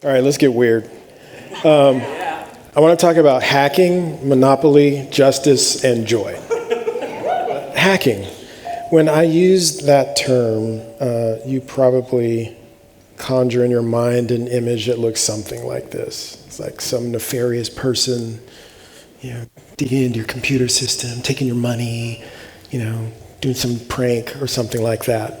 All right, let's get weird. I want to talk about hacking, monopoly, justice, and joy. Hacking. When I used that term, you probably conjure in your mind an image that looks something like this. It's like some nefarious person, digging into your computer system, taking your money, doing some prank or something like that.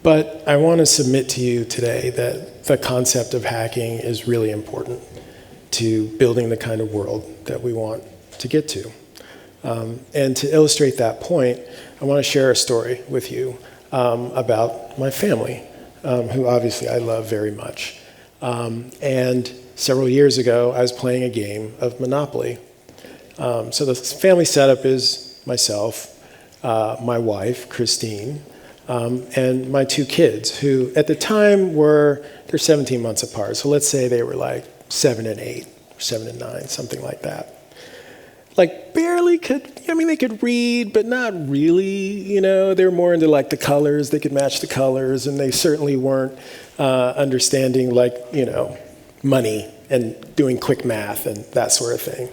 But I want to submit to you today that the concept of hacking is really important to building the kind of world that we want to get to. And to illustrate that point, I want to share a story with you about my family, who obviously I love very much. And several years ago, I was playing a game of Monopoly. So the family setup is myself, my wife, Christine, and my two kids, who at the time they're 17 months apart. So let's say they were like 7 and 8, or 7 and 9, something like that. Like barely they could read, but not really, they were more into like the colors, they could match the colors, and they certainly weren't understanding money and doing quick math and that sort of thing.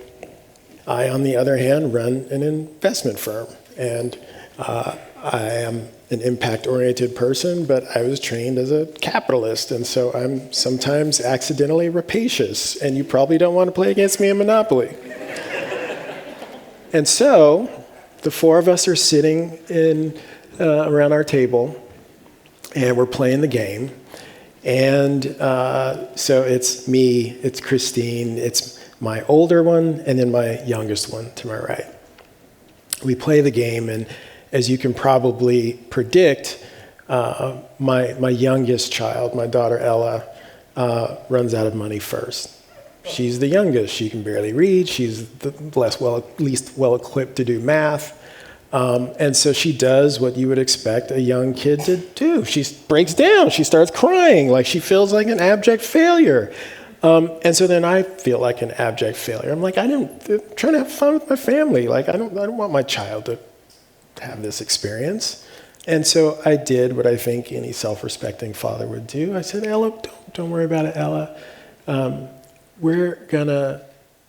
I, on the other hand, run an investment firm, and I am an impact-oriented person, but I was trained as a capitalist, and so I'm sometimes accidentally rapacious, and you probably don't want to play against me in Monopoly. And so the four of us are sitting around our table, and we're playing the game. And so it's me, it's Christine, it's my older one, and then my youngest one to my right. We play the game, and as you can probably predict, my youngest child, my daughter Ella, runs out of money first. She's the youngest. She can barely read. She's the least well-equipped to do math. And so she does what you would expect a young kid to do. She breaks down. She starts crying, like she feels like an abject failure. And so then I feel like an abject failure. I'm like, I'm trying to have fun with my family. Like, I don't want my child to have this experience. And so I did what I think any self-respecting father would do. I said, Ella, don't worry about it, Ella. We're gonna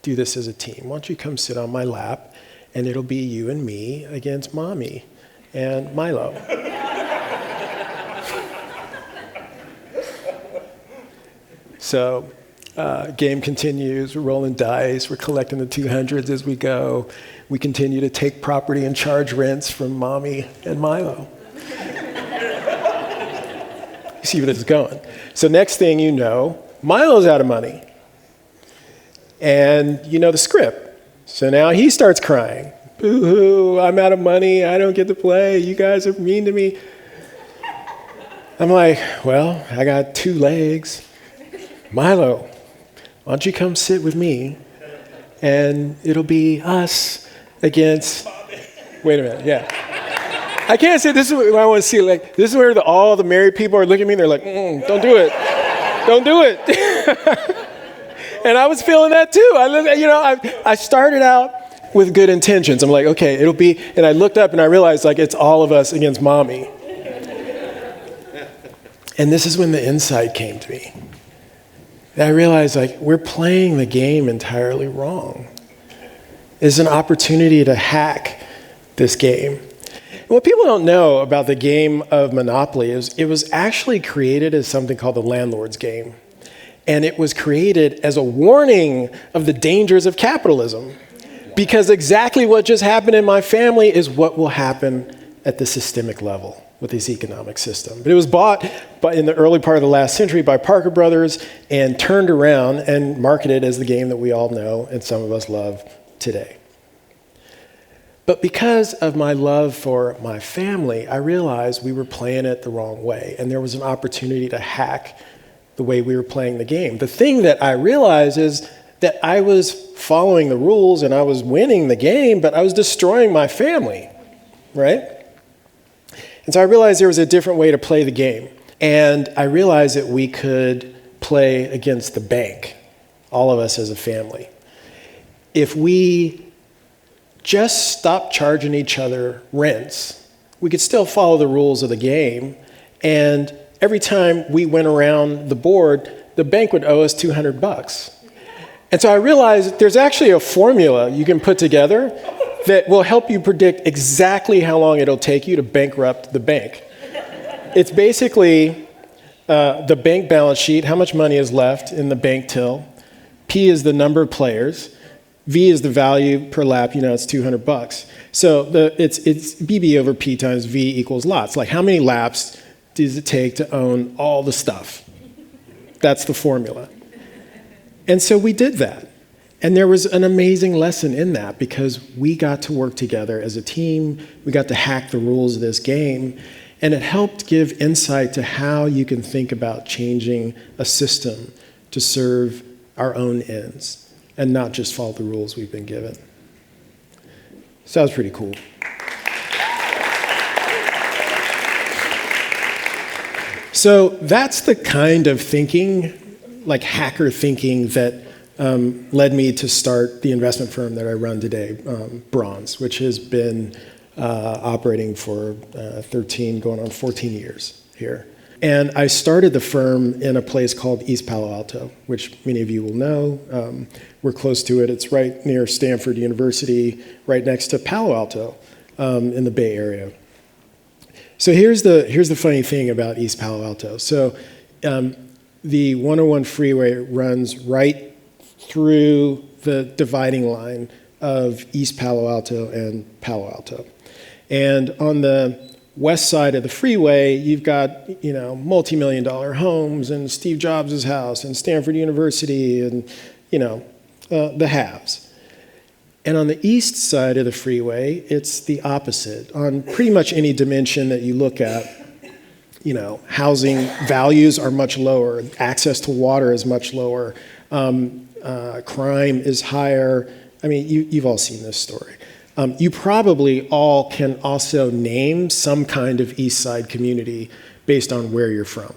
do this as a team. Why don't you come sit on my lap, and it'll be you and me against Mommy and Milo. So game continues, we're rolling dice, we're collecting the 200s as we go. We continue to take property and charge rents from Mommy and Milo. You see where this is going. So next thing you know, Milo's out of money. And you know the script. So now he starts crying. Boo-hoo, I'm out of money, I don't get to play, you guys are mean to me. I'm like, well, I got 2 legs. Milo, why don't you come sit with me, and it'll be us against, wait a minute, yeah. I can't say this is what I want to see, like, this is where all the married people are looking at me, and they're like, don't do it, don't do it. And I was feeling that too. I started out with good intentions. I'm like, okay, it'll be, and I looked up and I realized like it's all of us against Mommy. And this is when the insight came to me. I realized like we're playing the game entirely wrong. It's an opportunity to hack this game. And what people don't know about the game of Monopoly is it was actually created as something called the landlord's game. And it was created as a warning of the dangers of capitalism. Because exactly what just happened in my family is what will happen at the systemic level with this economic system. But it was bought in the early part of the last century by Parker Brothers and turned around and marketed as the game that we all know and some of us love today. But because of my love for my family, I realized we were playing it the wrong way. And there was an opportunity to hack the way we were playing the game. The thing that I realized is that I was following the rules and I was winning the game, but I was destroying my family, right? And so I realized there was a different way to play the game. And I realized that we could play against the bank, all of us as a family. If we just stopped charging each other rents, we could still follow the rules of the game, and every time we went around the board, the bank would owe us $200. And so I realized there's actually a formula you can put together that will help you predict exactly how long it'll take you to bankrupt the bank. It's basically the bank balance sheet, how much money is left in the bank till. P is the number of players. V is the value per lap, it's $200. So it's BB over P times V equals lots. Like how many laps does it take to own all the stuff? That's the formula. And so we did that. And there was an amazing lesson in that because we got to work together as a team. We got to hack the rules of this game. And it helped give insight to how you can think about changing a system to serve our own ends and not just follow the rules we've been given. So that was pretty cool. So that's the kind of thinking, like hacker thinking, that led me to start the investment firm that I run today, Bronze, which has been operating for 13, going on 14 years here. And I started the firm in a place called East Palo Alto, which many of you will know. We're close to it. It's right near Stanford University, right next to Palo Alto in the Bay Area. So here's the funny thing about East Palo Alto. So the 101 freeway runs right through the dividing line of East Palo Alto and Palo Alto. And on the west side of the freeway, you've got, multi-million-dollar homes and Steve Jobs' house and Stanford University and, the haves. And on the east side of the freeway, it's the opposite. On pretty much any dimension that you look at, housing values are much lower, access to water is much lower, crime is higher. I mean, you've all seen this story. You probably all can also name some kind of East Side community based on where you're from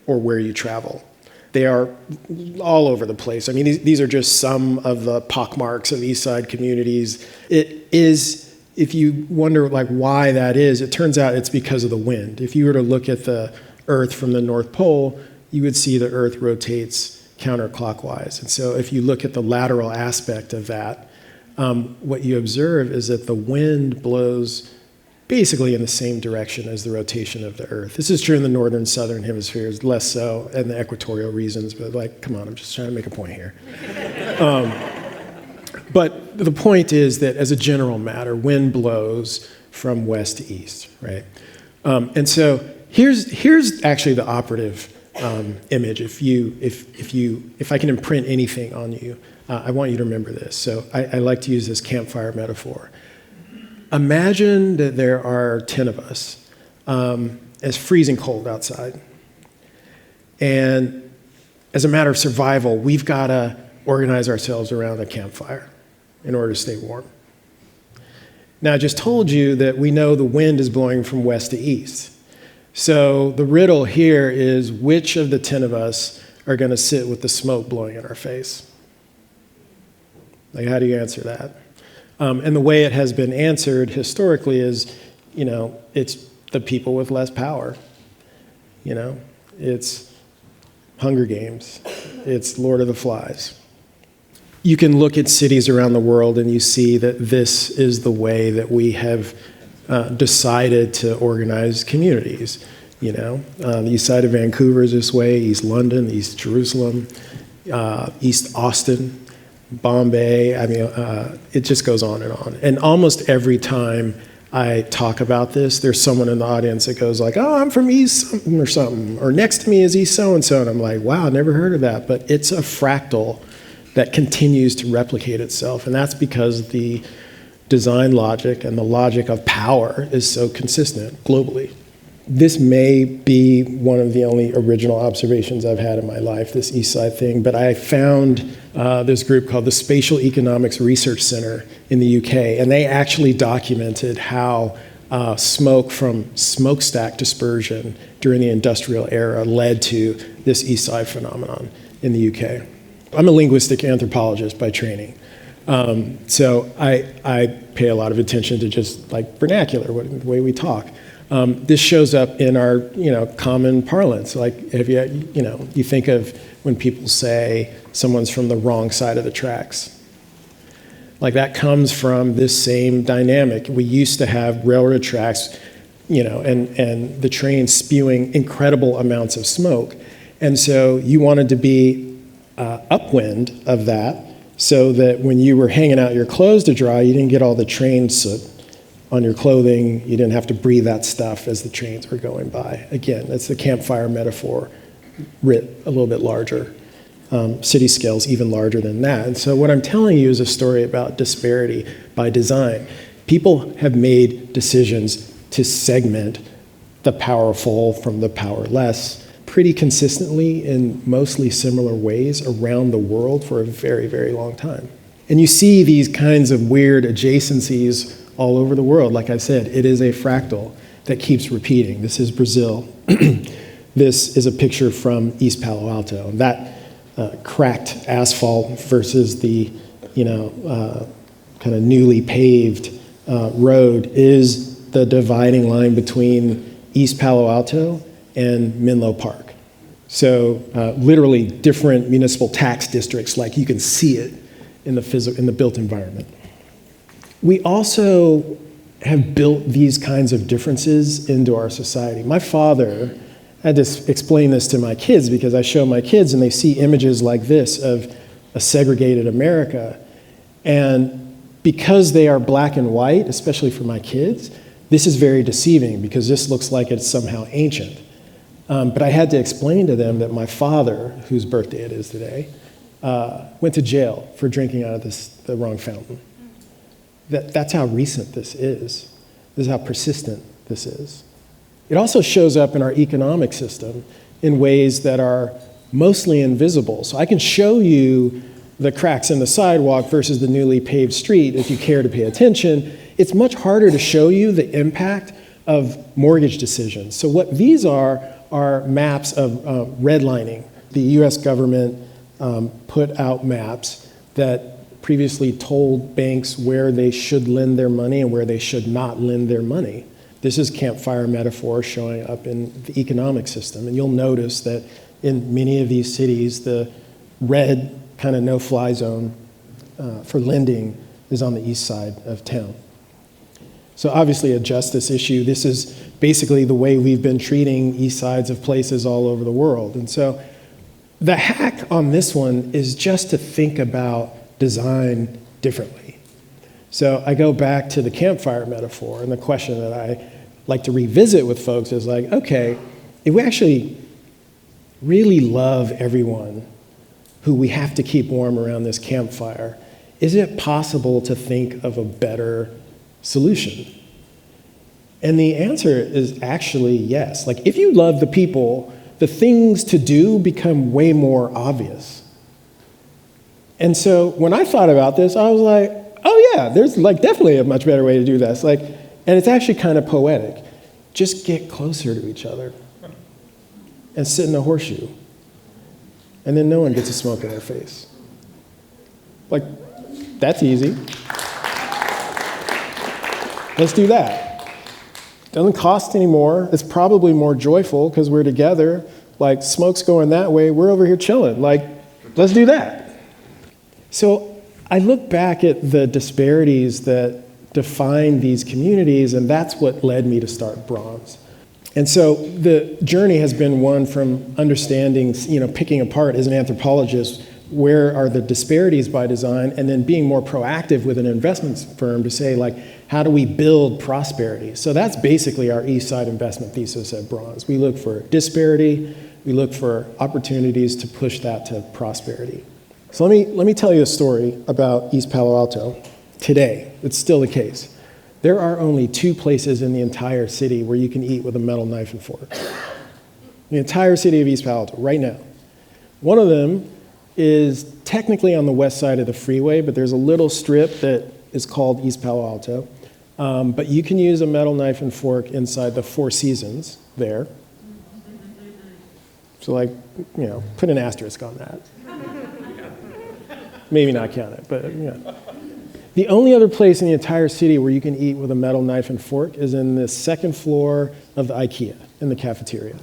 or where you travel. They are all over the place. I mean, these are just some of the pockmarks of East Side communities. It is, if you wonder why that is, it turns out it's because of the wind. If you were to look at the Earth from the North Pole, you would see the Earth rotates counterclockwise. And so if you look at the lateral aspect of that, what you observe is that the wind blows basically in the same direction as the rotation of the Earth. This is true in the northern, southern hemispheres, less so in the equatorial regions, but come on, I'm just trying to make a point here. But the point is that as a general matter, wind blows from west to east, right? And so here's actually the operative image. If I can imprint anything on you, I want you to remember this. So I like to use this campfire metaphor. Imagine that there are 10 of us. It's freezing cold outside. And as a matter of survival, we've got to organize ourselves around a campfire in order to stay warm. Now, I just told you that we know the wind is blowing from west to east. So the riddle here is which of the 10 of us are going to sit with the smoke blowing in our face? How do you answer that? And the way it has been answered historically is, it's the people with less power. It's Hunger Games. It's Lord of the Flies. You can look at cities around the world and you see that this is the way that we have decided to organize communities. The east side of Vancouver is this way, East London, East Jerusalem, East Austin, Bombay. It just goes on and on. And almost every time I talk about this, there's someone in the audience that goes I'm from East something or something, or next to me is East so-and-so, and I'm like, wow, never heard of that. But it's a fractal that continues to replicate itself, and that's because the design logic and the logic of power is so consistent globally. This may be one of the only original observations I've had in my life, this East Side thing, but I found this group called the Spatial Economics Research Center in the UK, and they actually documented how smoke from smokestack dispersion during the industrial era led to this East Side phenomenon in the UK. I'm a linguistic anthropologist by training, so I pay a lot of attention to just vernacular, the way we talk. This shows up in our, common parlance. Like, if you think of when people say someone's from the wrong side of the tracks. Like, that comes from this same dynamic. We used to have railroad tracks, and the train spewing incredible amounts of smoke. And so you wanted to be upwind of that so that when you were hanging out your clothes to dry, you didn't get all the train soot on your clothing. You didn't have to breathe that stuff as the trains were going by. Again, that's the campfire metaphor, writ a little bit larger. City scales even larger than that. And so what I'm telling you is a story about disparity by design. People have made decisions to segment the powerful from the powerless pretty consistently in mostly similar ways around the world for a very, very long time. And you see these kinds of weird adjacencies all over the world. Like I said, it is a fractal that keeps repeating. This is Brazil. This is a picture from East Palo Alto. That cracked asphalt versus the, kind of newly paved road is the dividing line between East Palo Alto and Menlo Park. So literally different municipal tax districts, like you can see it in the built environment. We also have built these kinds of differences into our society. My father, I had to explain this to my kids because I show my kids and they see images like this of a segregated America. And because they are black and white, especially for my kids, this is very deceiving because this looks like it's somehow ancient. But I had to explain to them that my father, whose birthday it is today, went to jail for drinking out of the wrong fountain. That's how recent this is. This is how persistent this is. It also shows up in our economic system in ways that are mostly invisible. So I can show you the cracks in the sidewalk versus the newly paved street if you care to pay attention. It's much harder to show you the impact of mortgage decisions. So what these are maps of redlining. The US government put out maps that previously told banks where they should lend their money and where they should not lend their money. This is campfire metaphor showing up in the economic system. And you'll notice that in many of these cities, the red kind of no-fly zone for lending is on the east side of town. So obviously a justice issue. This is basically the way we've been treating east sides of places all over the world. And so the hack on this one is just to think about design differently. So I go back to the campfire metaphor, and the question that I like to revisit with folks is like, okay, if we actually really love everyone who we have to keep warm around this campfire, is it possible to think of a better solution? And the answer is actually yes. Like, if you love the people, the things to do become way more obvious. And so when I thought about this, I was like, oh yeah, there's like definitely a much better way to do this. Like, and it's actually kind of poetic. Just get closer to each other and sit in a horseshoe. And then no one gets a smoke in their face. Like, that's easy. Let's do that. Doesn't cost any more. It's probably more joyful because we're together. Like, smoke's going that way, we're over here chilling. Like, let's do that. So I look back at the disparities that define these communities, and that's what led me to start Bronze. And so the journey has been one from understanding, picking apart as an anthropologist, where are the disparities by design, and then being more proactive with an investment firm to say, like, how do we build prosperity? So that's basically our East Side investment thesis at Bronze. We look for disparity, we look for opportunities to push that to prosperity. So let me tell you a story about East Palo Alto today. It's still the case. There are only 2 places in the entire city where you can eat with a metal knife and fork. The entire city of East Palo Alto, right now. One of them is technically on the west side of the freeway, but there's a little strip that is called East Palo Alto. But you can use a metal knife and fork inside the Four Seasons there. So put an asterisk on that. Maybe not count it, but The only other place in the entire city where you can eat with a metal knife and fork is in the second floor of the IKEA, in the cafeteria.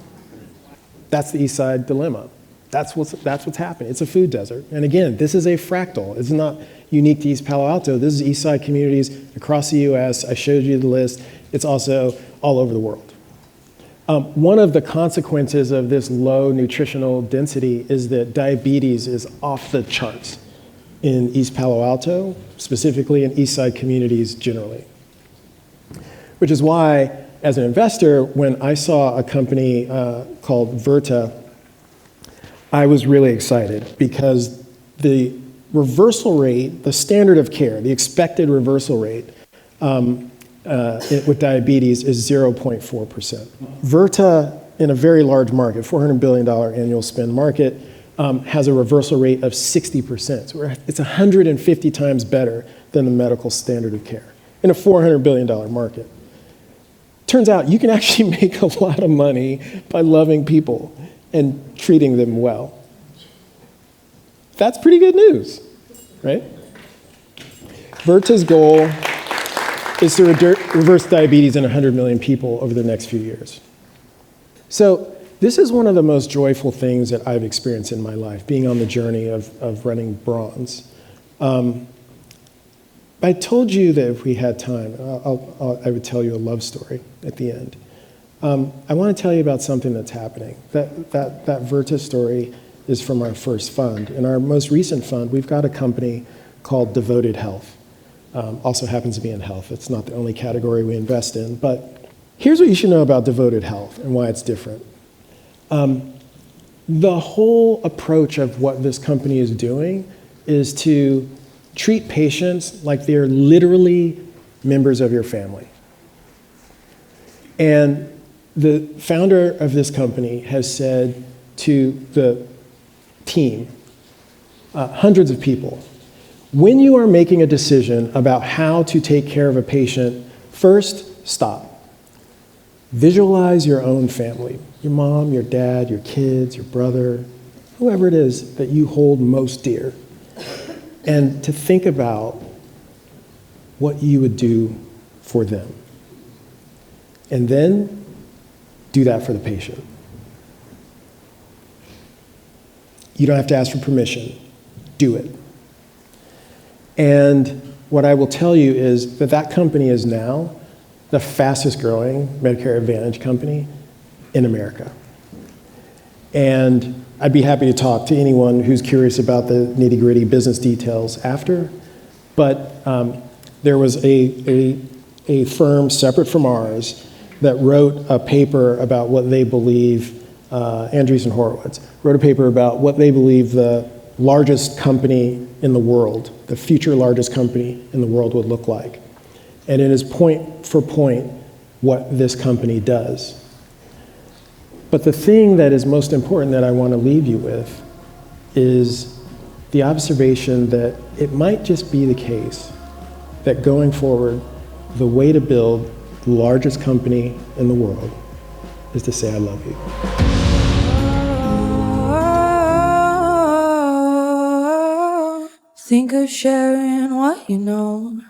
That's the East Side dilemma. That's what's happening. It's a food desert. And again, this is a fractal. It's not unique to East Palo Alto. This is East Side communities across the US. I showed you the list. It's also all over the world. One of the consequences of this low nutritional density is that diabetes is off the charts in East Palo Alto, specifically in East Side communities generally. Which is why, as an investor, when I saw a company called Virta, I was really excited because the reversal rate, the standard of care, the expected reversal rate with diabetes is 0.4%. Virta, in a very large market, $400 billion annual spend market, has a reversal rate of 60%. So it's 150 times better than the medical standard of care in a $400 billion market. Turns out you can actually make a lot of money by loving people and treating them well. That's pretty good news, right? Virta's goal is to reverse diabetes in 100 million people over the next few years. So this is one of the most joyful things that I've experienced in my life, being on the journey of running Bronze. I told you that if we had time, I would tell you a love story at the end. I want to tell you about something that's happening. That Virta story is from our first fund. In our most recent fund, we've got a company called Devoted Health. Also happens to be in health. It's not the only category we invest in. But here's what you should know about Devoted Health and why it's different. The whole approach of what this company is doing is to treat patients like they're literally members of your family. And the founder of this company has said to the team, hundreds of people, when you are making a decision about how to take care of a patient, first, stop. Visualize your own family, your mom, your dad, your kids, your brother, whoever it is that you hold most dear. And to think about what you would do for them. And then do that for the patient. You don't have to ask for permission. Do it. And what I will tell you is that that company is now the fastest growing Medicare Advantage company in America. And I'd be happy to talk to anyone who's curious about the nitty-gritty business details after, but there was a firm separate from ours that wrote a paper about what they believe, Andreessen Horowitz, wrote a paper about what they believe the largest company in the world, the future largest company in the world would look like. And it is point for point what this company does. But the thing that is most important that I want to leave you with is the observation that it might just be the case that going forward, the way to build the largest company in the world is to say, I love you. Think of sharing what you know.